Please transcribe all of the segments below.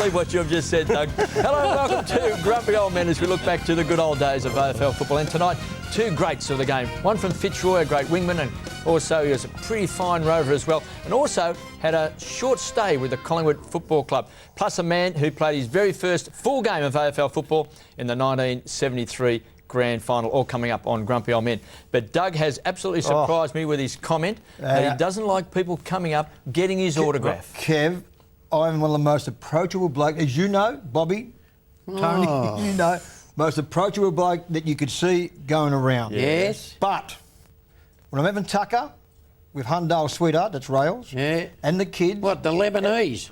Believe what you've just said, Doug. Hello and welcome to Grumpy Old Men as we look back to the good old days of AFL football. And tonight, two greats of the game. One from Fitzroy, a great wingman, and also he was a pretty fine rover as well. And also had a short stay with the Collingwood Football Club. Plus a man who played his very first full game of AFL football in the 1973 grand final, all coming up on Grumpy Old Men. But Doug has absolutely surprised me with his comment that he doesn't like people coming up getting his autograph. Kev, I'm one of the most approachable bloke, as you know, Bobby, Tony, you know, most approachable bloke that you could see going around. Yes. But when I'm having tucker with Hundale Sweetheart, that's Rails, and the kids... What, the Lebanese?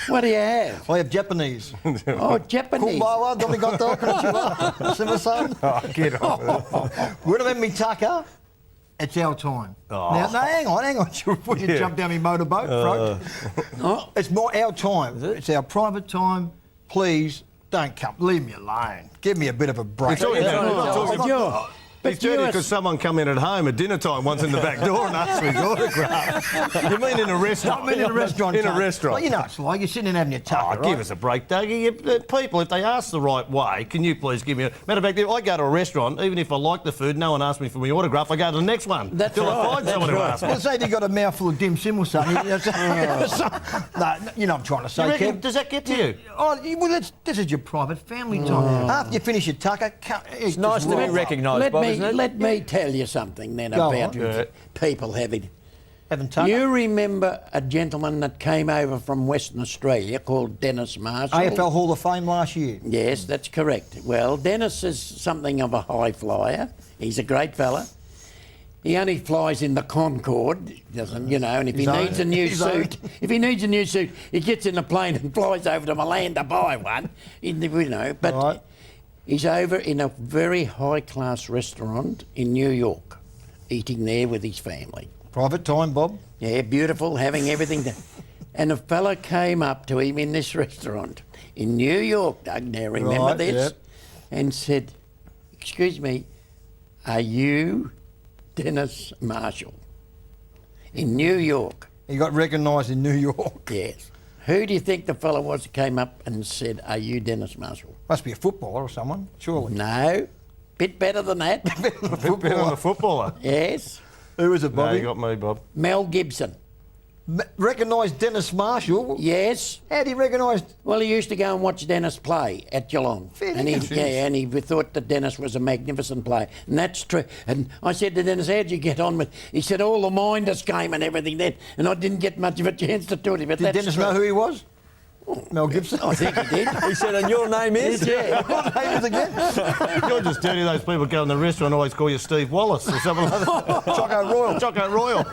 What do you have? I have Japanese. Oh, Japanese. Kumbawa, Domigoto, konnichiwa, Sima-san. Oh, get on. When I'm having me tucker, it's our time. Now, no, hang on. Before you jump down my motorboat, frog. It's more our time. It's our private time. Please, don't come. Leave me alone. Give me a bit of a break. He's doing it because someone come in at home at dinner time once in the back door and asked for his autograph. You mean in a restaurant? I mean in a restaurant. In a restaurant. Well, you know it's like you're sitting and having your tucker, Give us a break, Dougie. People, if they ask the right way, can you please give me a... Matter of fact, if I go to a restaurant, even if I like the food, no one asks me for my autograph, I go to the next one. That's till right. I find someone who asks me. Well, say you've got a mouthful of dim sim or something. No, you know what I'm trying to say, Kev. Does that get to you? Well, this is your private family time. After you finish your tucker, It's nice to be recognised, Bob, isn't it? Let me tell you something then about people having tucker. You remember a gentleman that came over from Western Australia called Dennis Marshall? AFL Hall of Fame last year. Yes, that's correct. Well, Dennis is something of a high flyer. He's a great fella. He only flies in the Concorde, doesn't, you know, and if he needs a new suit, he gets in a plane and flies over to Milan to buy one, you know, but he's over in a very high-class restaurant in New York, eating there with his family. Private time, Bob. Yeah, beautiful, having everything. And a fella came up to him in this restaurant in New York, Doug, now remember this, and said, "Excuse me, are you Dennis Marshall?" In New York. He got recognised in New York. Yes. Who do you think the fellow was that came up and said, "Are you Dennis Marshall?" Must be a footballer or someone, surely. No. Bit better than that. Better than a footballer. Yes. Who was it, Bobby? No, you got me, Bob. Mel Gibson. Recognised Dennis Marshall? Yes. How do you recognise? Well, he used to go and watch Dennis play at Geelong. And he thought that Dennis was a magnificent player. And that's true. And I said to Dennis, "How'd you get on with..." He said, "All the minders came and everything then, and I didn't get much of a chance to do it." But did Dennis know who he was? Mel Gibson? I think he did. He said, "And your name is?" Yeah. What name is again? You're just dirty. Those people go in the restaurant always call you Steve Wallace or something like that. Choco Royal. Choco Royal.